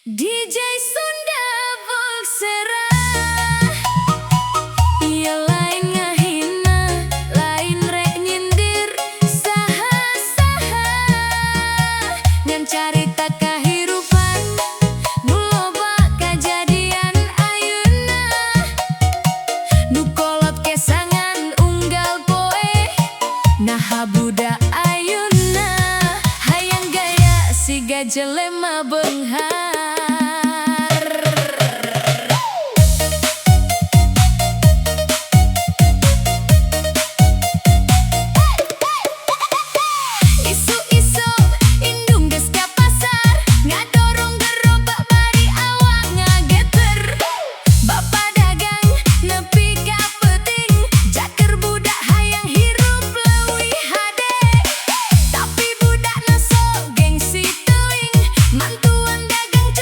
DJ Sunda Volksera. Ya lain ngahina, lain rek nyindir saha-saha ngan carita kahirupan nu loba kajadian ayeuna, nu kolot kesangan unggal poe naha budak ayeuna, hayang gaya siga jelema beunghar. Mantuan dagang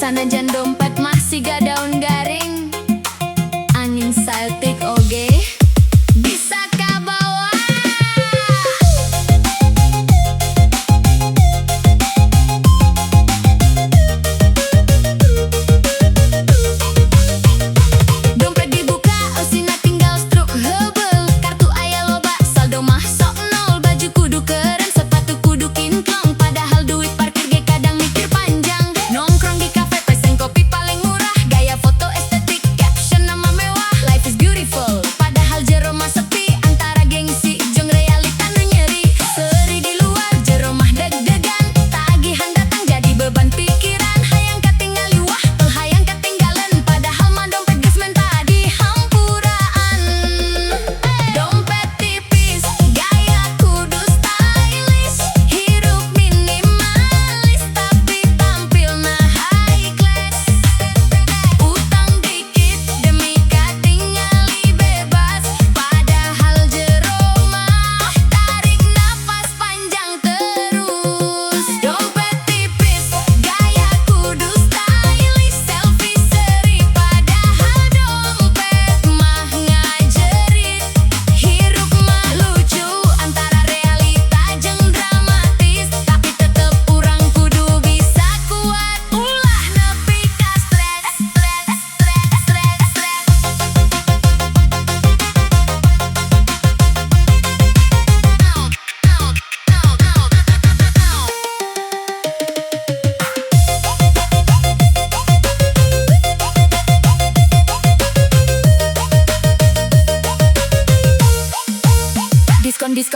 Sanajan dompet masih gak daun garing, angin Celtic oge bisa kabawa. Dompet dibuka, osina tinggal struk hebel. Kartu aya loba, saldo mah sok nol. Baju kudu keren, sepatu kudu kinclong. Padahal duit parkir ge kadang mikir panjang. Nongkrong di kafe, pesen kopi paling murah. Gaya foto estetik, caption nama mewah. Life is beautiful, padahal jero mah sepi. Antara gengsi jeung realita nu nyeri. Seuri di luar, jero mah deg-degan. Tagihan datang jadi beban pikiran. Hayang katingali wah, hayang katinggalan. Padahal mah dompet geus menta di hampuraan. Dompet tipis, gaya kudu stylish. Hirup minimalis, tapi tampilna high class. Utang dikit demi katingali bebas. Padahal jero mah tarik nafas panjang terus. Dompet tipis, gaya kudu stylish. Selfie seri, padahal dompet mah ngajerit. Hirup mah lucu, antara realita jeung dramatis. Tapi tetep urang kudu bisa kuat. Ulah nepi ka stres.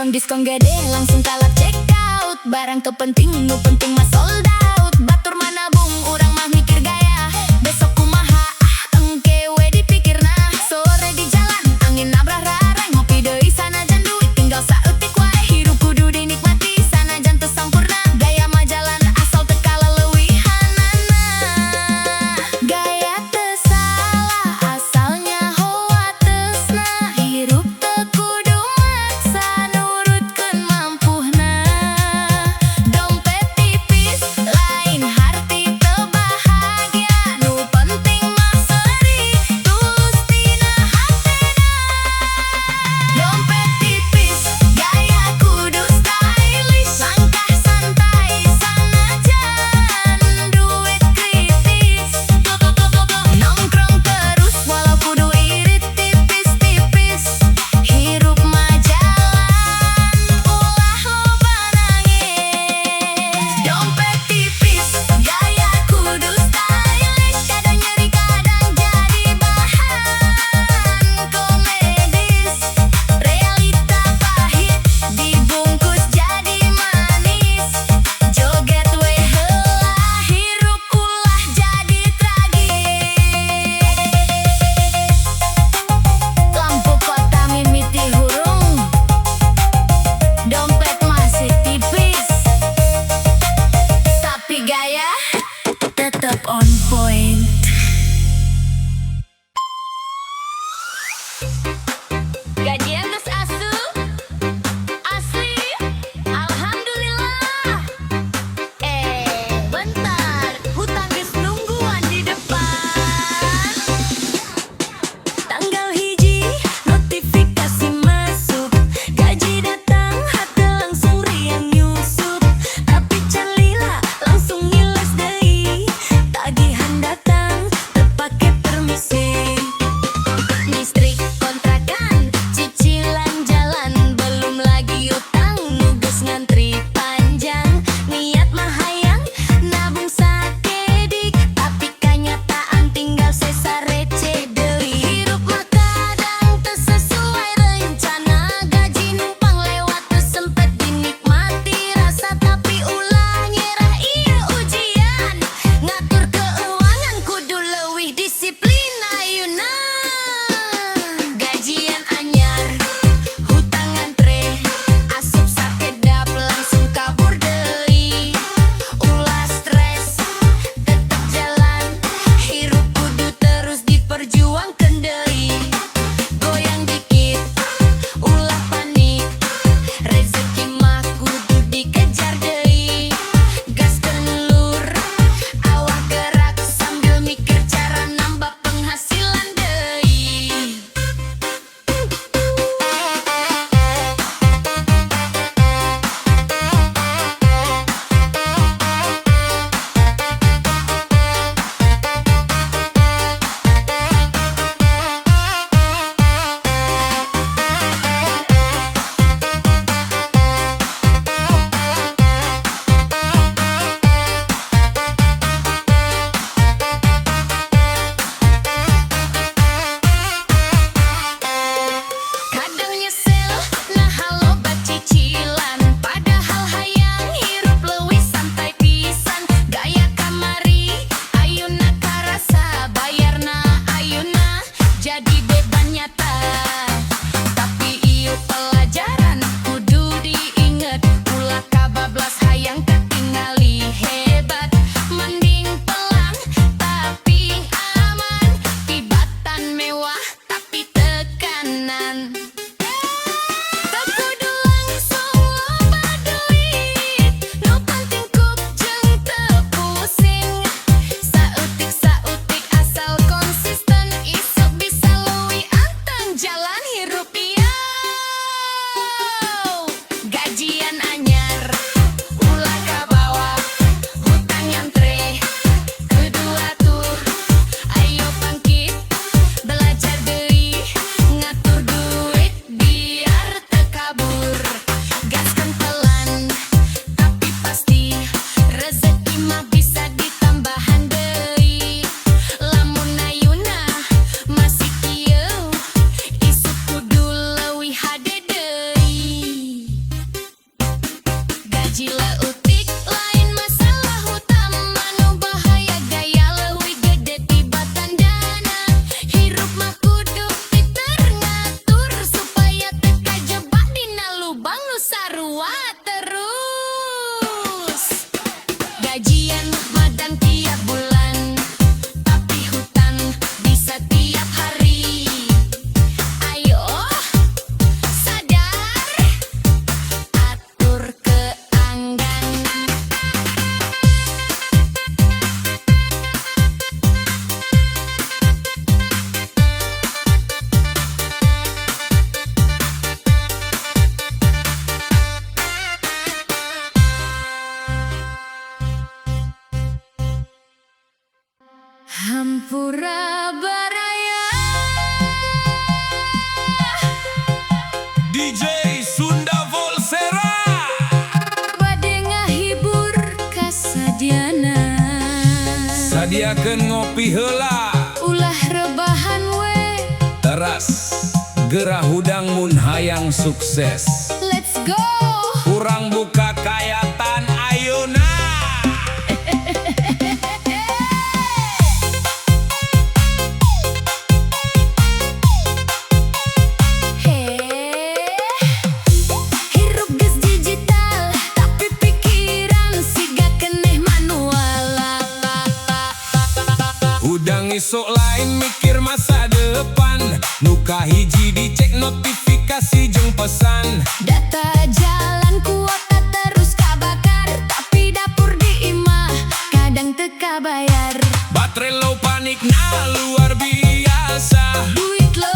Diskon gede langsung kalap check out. Barang kepenting nu penting mah sold out. Batur mana bung urang mah mikir gaya. Besok kumaha engke we dipikirna. Sore di jalan angin nabrah rareng. Ngopi deui sanajan duit tinggal saeutik wae. Hirup kudu dinikmati sanajan teu sampurna. Gaya mah jalan asal teu kaleuwihanana. Gaya teu salah asalnya hoa teusna. Hirup teu kudu maksa nurutkeun mampuhna. Dompet tipis lain harti teu bahagia. Nu penting mah seuri tulus tina hatena. Dompet tipis, gaya kudu stylish. Langkah santai sanajan duit kritis. Nongkrong terus walau kudu irit tipis-tipis. Hirup mah jalan, ulah loba nangis. Dompet tipis, gaya kudu stylish. Kadang nyeri, kadang jadi bahan komedis. Realita pahit dibungkus jadi manis. Joget we heula, hirup ulah jadi tragis. Lampu kota mimiti hurung, dompet masih tipis. Tapi gaya tetep on point. Gajian geus asup, asli, alhamdulillah. Bentar, hutang geus nungguan di depan. Tanggal hiji, notifikasi masuk. Gaji datang, hate langsung riang nyusup. Tapi can lila, langsung ngiles deui. Tagihan datang, teu pake permisi. Listrik kontrakan, cicilan jalan. Belum lagi utang, nu geus ngantri panjang. Niat mah hayang nabung sakedik, tapi kanyataan tinggal sesa receh deui. Hirup mah kadang teu sesuai rencana. Gaji numpang lewat teu sempet dinikmati rasa. Tapi ulah nyerah ieu ujian. Ngatur keuangan kudu leuwih disiplin ayeuna. Gajian anyar, hutang antre, asup sakedap langsung kabur deui. Ulah stres, tetep jalan. Hirup kudu terus diperjuangkeun deui. Goyang dikit, ulah panik. Rezeki mah kudu dikejar deui. Gaskeun lur, awak gerak gaji leutik lain masalah utama nu bahaya gaya leuwih gede tibatan dana hirup mah kudu pinter ngatur supaya teu kajebak dina lubang nu sarua terus gajian madang tiap bulan tapi hutang bisa tiap hari ayo sadar atur keanggan Hampura baraya DJ Sunda Volsera bade ngahibur kasadiana sadiakeun ngopi heula ulah rebahan we teras gerah hudang mun hayang sukses let's go kurang buka kayatan ayeuna hirup geus digital tapi pikiran siga keneh manual udang isuk lain mikir masa depan nu kahiji dicek notifikasi jeung pesan data jalan kuota terus kabakar tapi dapur di imah kadang teu kabayar baterai low panik luar biasa duit lo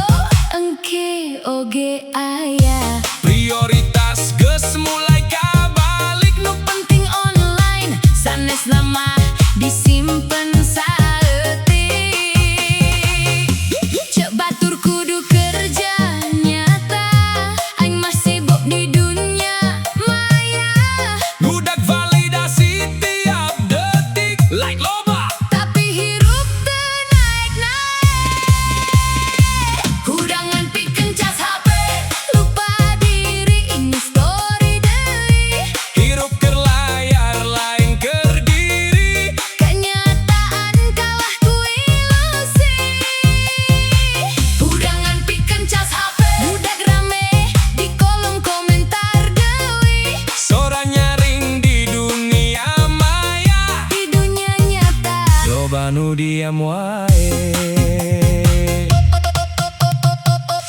engke oge aya prioritas geus mulai kabalik nu penting online sanes nama disimpen saeutik cek batur kudu kerja nyata aing mah sibuk di dunia maya budak validasi tiap detik like loba tapi hirup teu naik-naik hudangan pikeun cas HP lupa diri ini story deui hirup keur layar lain keur diri kenyataan kalah ku ilusi hudangan pikeun cas HP budak rame di kolom komentar deui sora nyaring di dunia maya di dunia nyata loba nu diam wae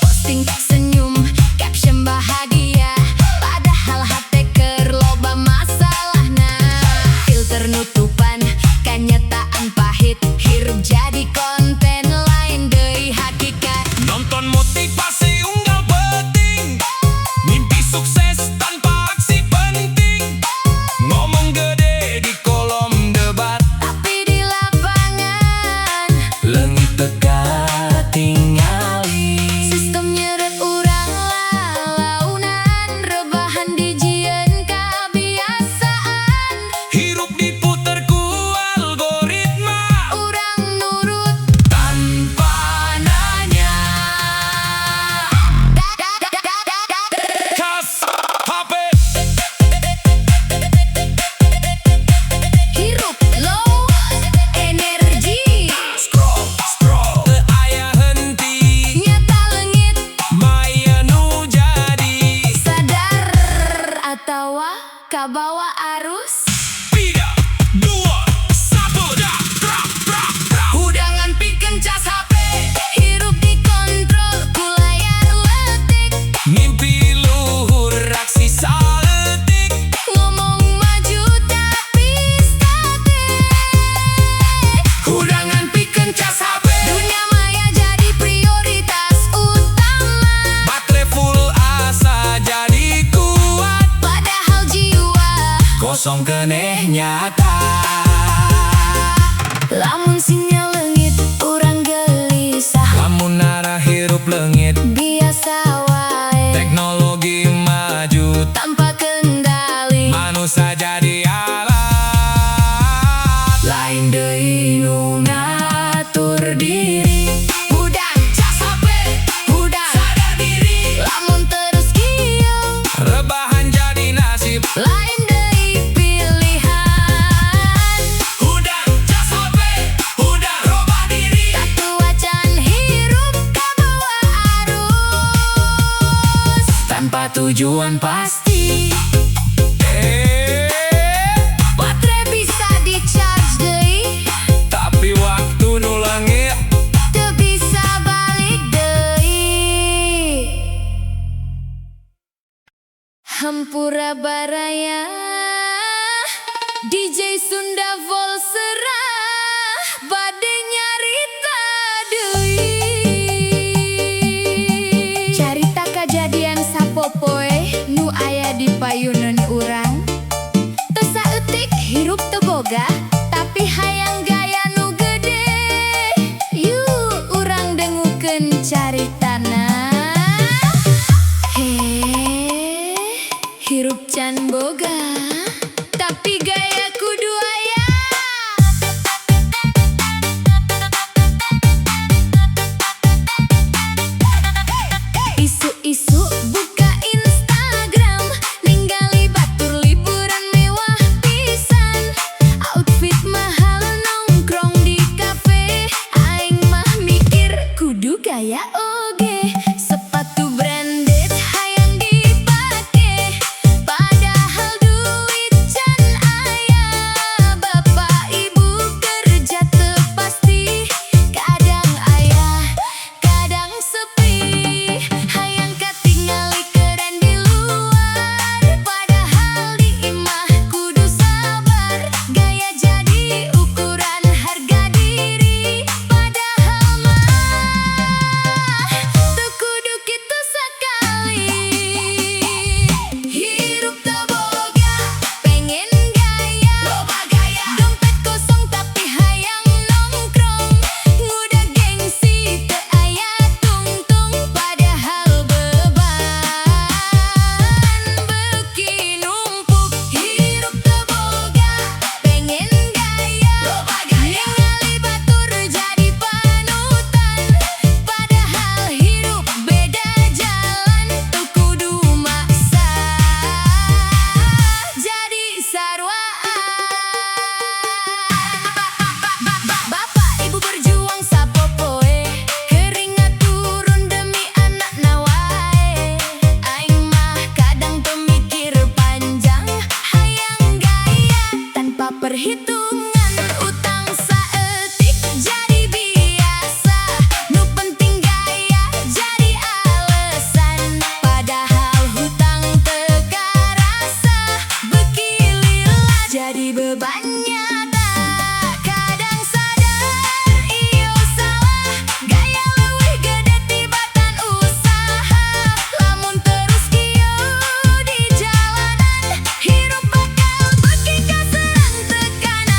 posting senyum caption bahagia padahal hate keur loba masalahna filter nutupan kenyataan pahit hirup jadi konten lain deui hakikat nonton motivasi unggal penting mimpi sukses tanpa aksi penting ngomong gede di kolom debat tapi di lapangan leungit teka tingali sistem nyeret urang lalaunan rebahan dijieun kabiasaan hirup diputer ku algoritma urang nurut tanpa nanya cas HP hirup low energi scroll teu aya henti nyata leungit maya nu jadi sadar atawa kabawa arus 3, 2, 1 dah trap trap trap hudangan pikeun cas HP hirup dikontrol ku layar leutik mimpi luhur aksi saletik ngomong maju tapi statik hudangan pikeun cas HP dunia maya jadi prioritas utama baterai full asa jadi kuat padahal jiwa kosong keneh nyata lamun sinyal leungit urang gelisah lamun arah hirup leungit biasa wae teknologi maju tanpa kendali manusia jadi alat lain deui nu ngatur diri hudang cas HP hudang sadar diri lamun terus kieu rebahan jadi nasib lain deui jalan pasti. Baterai bisa di-charge deui, Tapi waktu nu leungit teu bisa balik deui. Hampura baraya DJ Sunda Volserah bade nyarita deui. Carita kajadian sapopoe nu aya di payuneun urang. Teu saeutik hirup teu boga, tapi hayang gaya nu gede. Yuk urang dengukeun caritana. Hirup can boga, tapi gaya kudu aya. Isu-isu buka Instagram, ninggali batur liburan mewah pisan. Outfit mahal nongkrong di kafe, aing mah mikir kudu gaya oge. Sepatu branded hayang dipake, padahal duit can aya. Bapak ibu kerja teu pasti, kadang aya, kadang sepi. Hayang katingali keren di luar, padahal di imah kudu sabar. Gaya jadi ukuran harga diri, padahal mah teu kudu kitu sakali. Hirup teu boga, pengen gaya, loba gaya. Dompet kosong tapi hayang nongkrong, ngudag gengsi teu aya tungtung, padahal beban beuki numpuk. Hirup teu boga, pengen gaya, loba gaya. Ningali batur jadi panutan, padahal hirup beda jalan, teu kudu maksa jadi sarwaan. Bapak ibu berjuang sapopoe, keringat turun demi anakna wae. Aing mah kadang teu mikir panjang, hayang gaya tanpa perhitungan. Utang saeutik jadi biasa, nu penting gaya jadi alesan. Padahal hutang teu karasa, beuki lila jadi beban nyata. Kadang sadar iyo salah, gaya leuwih gede tibatan usaha. Lamun terus kieu di jalanan, hirup bakal beuki kaserang tekanan.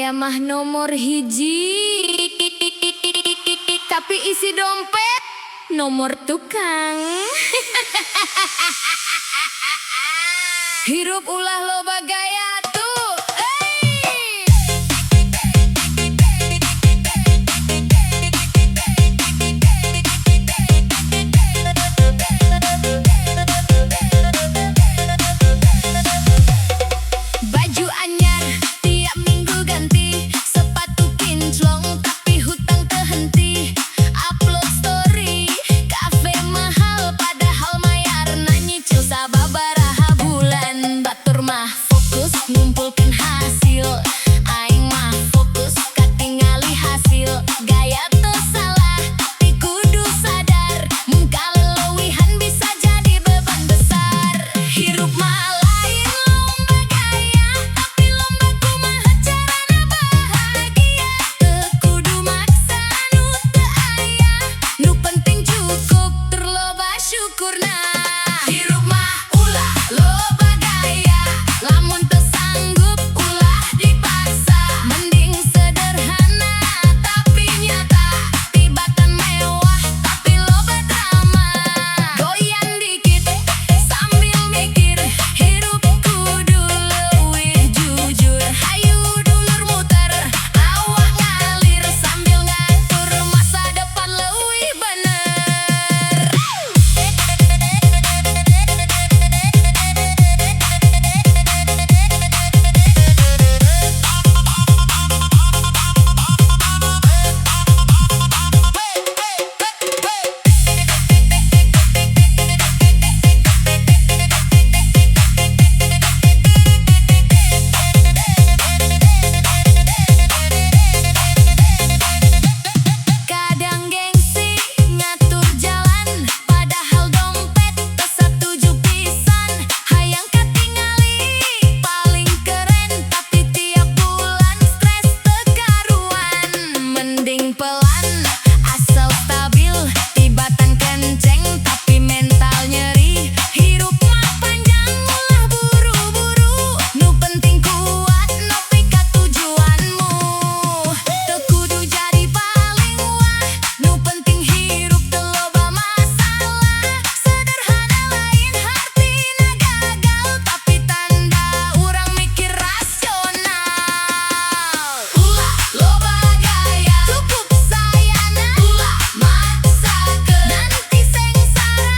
Gaya mah nomor hiji, tapi isi dompet nomor tukang. Hirup ulah loba gaya tuh. Baju anyar tiap minggu ganti, sepatu kinclong tapi hutang terhenti. Upload story, kafe mahal padahal mayar nyicil sababaraha bulan. Batur mah fokus ngumpulkan hasil, aing mah fokus katingali hasil. Gaya teu salah tapi kudu sadar, mun kaleuwihan bisa jadi beban besar. Hirup mah lain lomba gaya, tapi lomba kumaha carana bahagia. Teu kudu maksa nu teu aya, nu penting cukup terloba syukurna. Hirup mah ulah loba gaya, lamun teu sanggup ulah dipaksa. Mending sederhana tapi nyata, tibatan mewah tapi loba drama. Goyang dikit sambil mikir, hirup kudu leuwih jujur. Hayu dulur muter, awak ngalir sambil ngatur masa depan leuwih bener. Kadang gengsi ngatur jalan, padahal dompet teu satuju pisan. Hayang katingali paling keren, tapi tiap bulan stres teu karuan. Mending pelan asal stabil, tibatan kenceng tapi mental nyeri. Hirup mah panjang ulah buru-buru, nu penting kuat nepi ka tujuanmu. Teu kudu jadi paling wah, nu penting hirup teu loba masalah. Sederhana lain hartina gagal, tapi tanda urang mikir rasional. Ulah loba gaya, cukup sayana. Ulah maksakeun, nanti sengsara.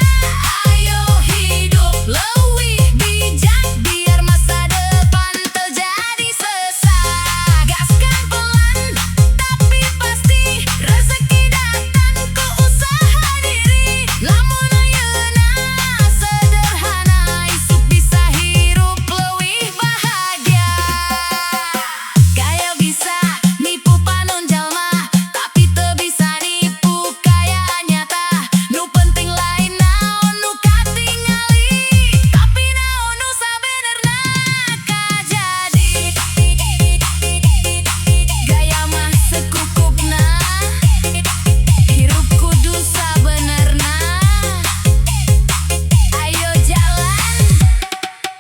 Ayo hidup leuwih bijak, biar masa depan teu jadi sesak. Gaskan pelan tapi pasti, rezeki datang ku usaha diri. Lamun ayeuna sederhana, isuk bisa hirup leuwih bahagia. Gaya bisa nipu panon jalma, tapi teu bisa nipu kaya nyata. Nu penting lain naon nu katingali, tapi naon nu sabenerna kajadi. Gaya mah secukupna, hirup kudu sabenerna. Ayo jalan,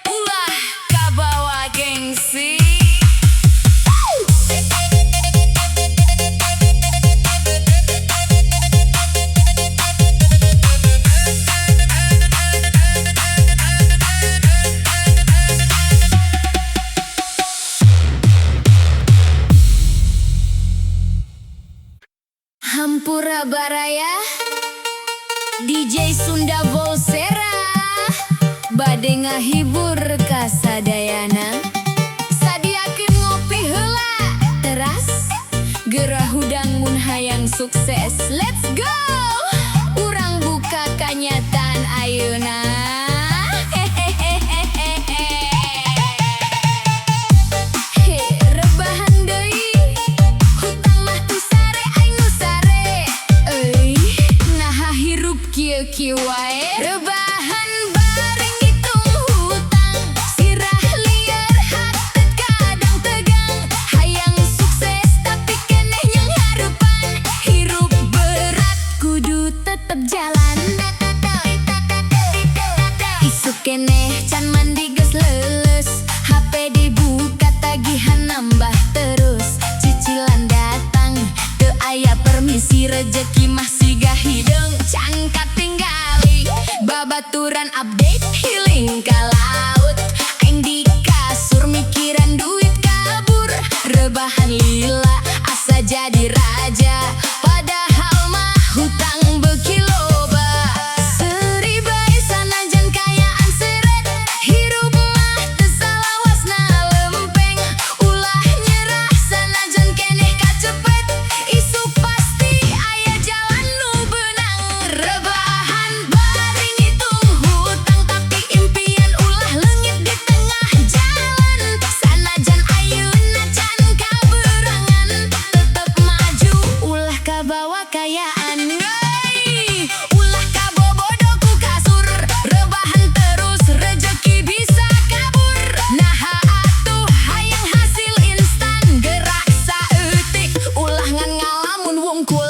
ulah kabawa gengsi. Hampura baraya, DJ Sunda Volsera, bade ngahibur kasadayana. Sadiakeun ngopi heula, teras gerah hudang mun hayang sukses. Let's go, urang buka kanyataan ayeuna. Rebahan deui, hutang mah tu sare aing nu sare. Euy, naha hirup kieu-kieu wae. Rebahan bareng ngitung hutang, sirah lieur hate kadang tegang. Hayang sukses tapi keneh nyang harepan, hirup berat kudu tetep jalan. tapi rejeki masih gak hidung. Cangkat tinggali babaturan update healing ka laut. Aing di kasur mikiran duit kabur, rebahan lila asa jadi raja, padahal mah hutang beki loba. Seribai sanajan kayaan seret, hirup mah teu salawasna lempeng. Ulah nyerah sanajan keneh kacepet, isuk pasti aya jalan nu beunang. Rebahan bari ngitung hutang, tapi impian ulah leungit di tengah jalan. Sanajan ayeuna can kaberangan, tetep maju ulah kabawa kayaan. Wey, ulah kabobodo ku kasur, rebahan terus rejeki bisa kabur. Naha atuh hayang hasil instan, gerak saeutik ulah ngan ngalamun wungkul.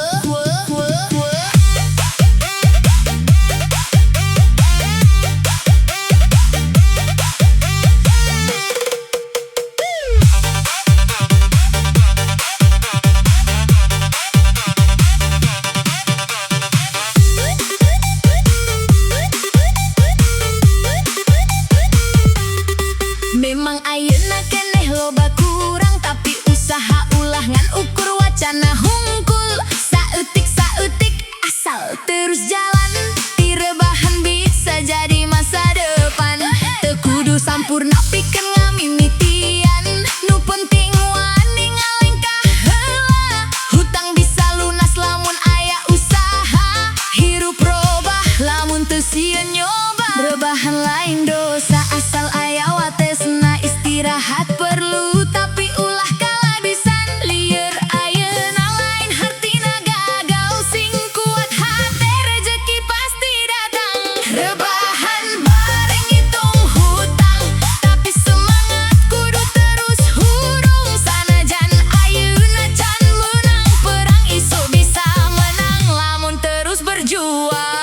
Memang ayeuna keneh loba kurang, tapi usaha ulah ngan ukur wacana hungkul. Saeutik asal terus jalan, ti rebahan bisa jadi masa depan. Teu kudu sampurna pikeun ngamimitian, nu penting wani ngalengkah heula. Hutang bisa lunas lamun aya usaha, hirup robah lamun teu sieun nyoba. Rebahan lain dosa asal aya watesna, istirahat perlu tapi ulah kalabisan. Lieur ayeuna lain hartina gagal, sing kuat hate rejeki pasti datang. Rebahan bari ngitung hutang, tapi semangat kudu terus hurung. Sanajan ayeuna can meunang perang, isu bisa menang lamun terus berjuang.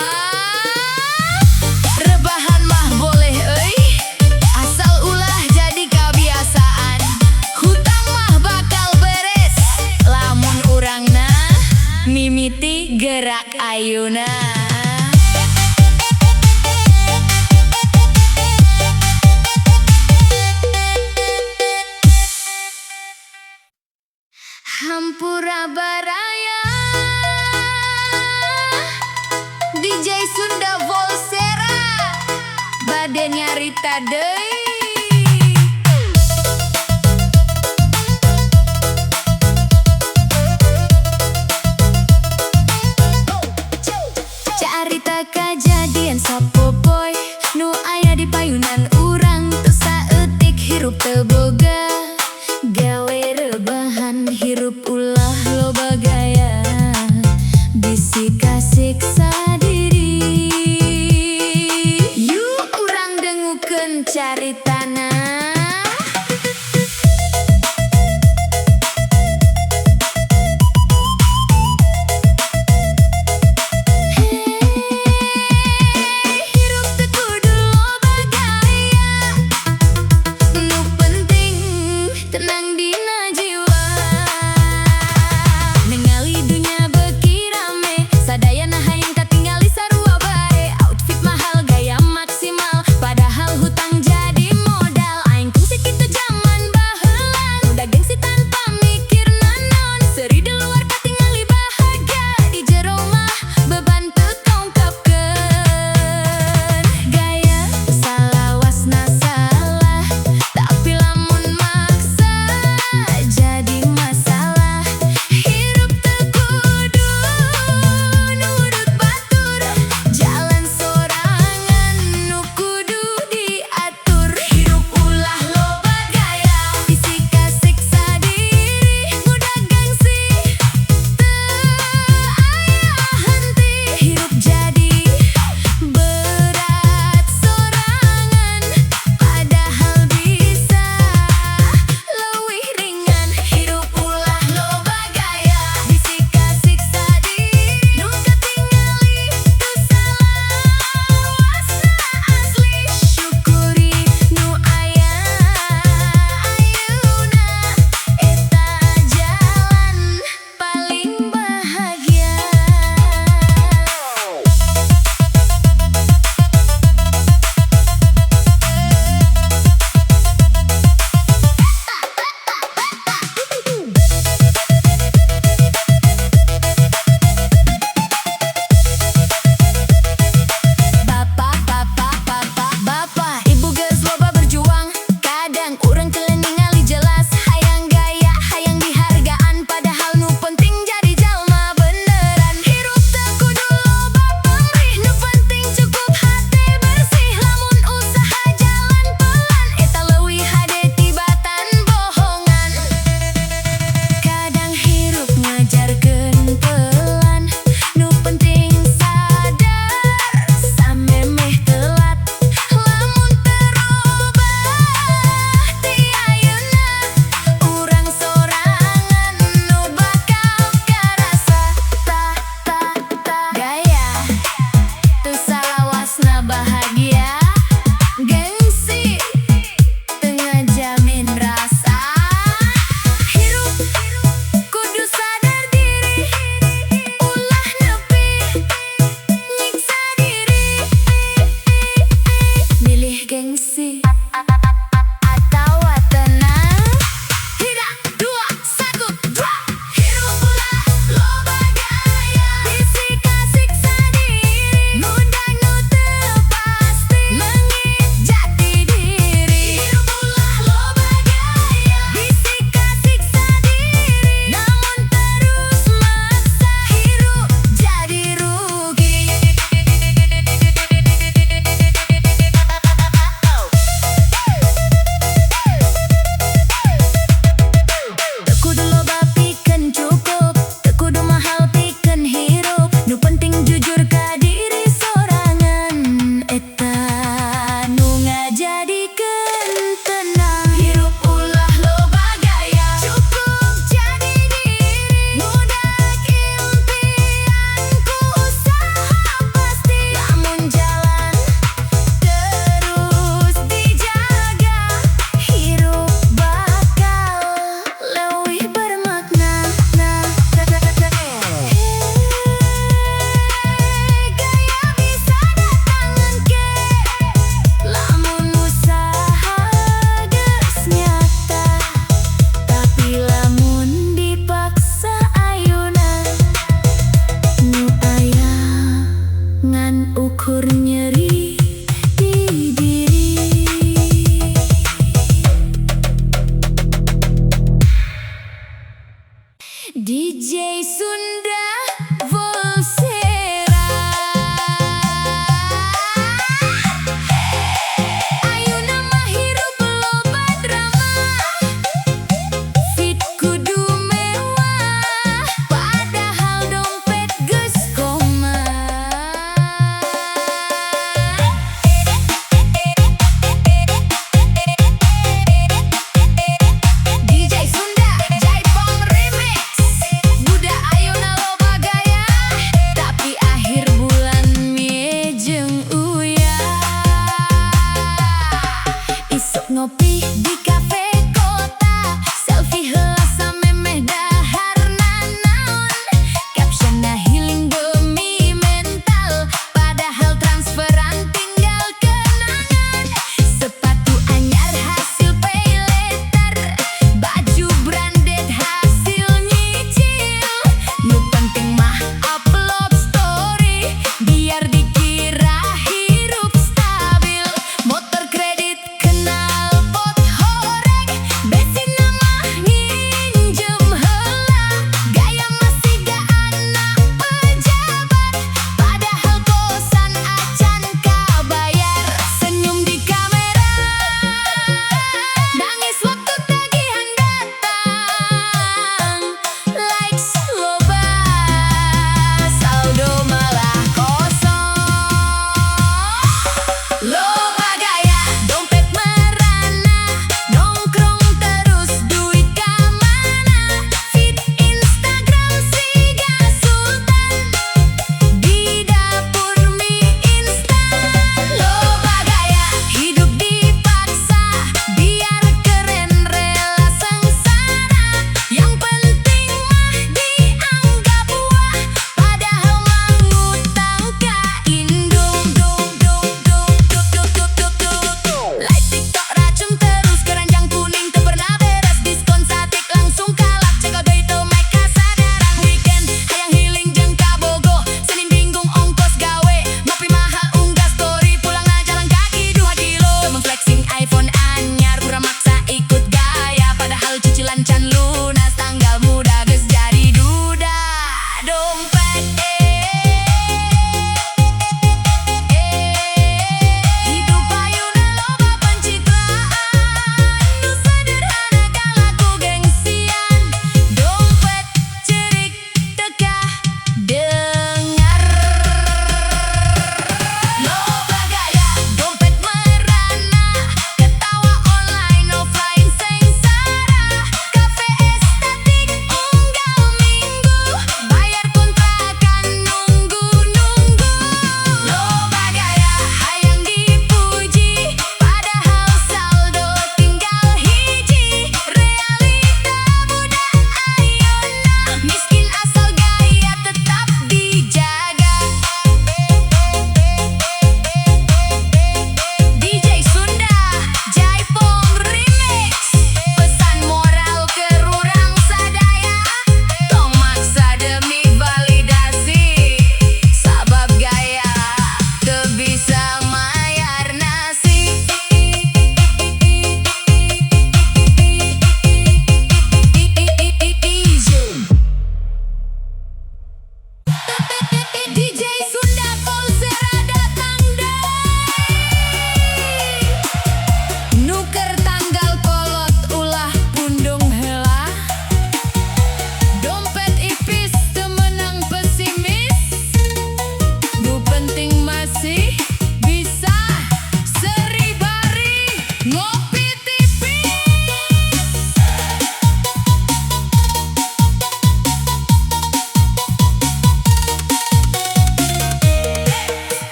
Rebahan mah boleh euy, asal ulah jadi kebiasaan. Hutang mah bakal beres lamun urangna mimiti gerak ayeuna. Hampura baraya DJ Sunda Volsera bade nyarita deui. Carita kajadian sapopoy nu aya di payunan urang, teu saeutik hirup teu boga gawe rebahan, hirup ulah loba gaya bisi kasiksa diri. Yuk urang dengukeun caritana. Hirup teu kudu loba gaya, nu penting tenang dina jiwa. Ningali dunya beuki rame, sadayana hayang katingali sarua bae. Outfit mahal, gaya maksimal, padahal hutang jadi nyangkeun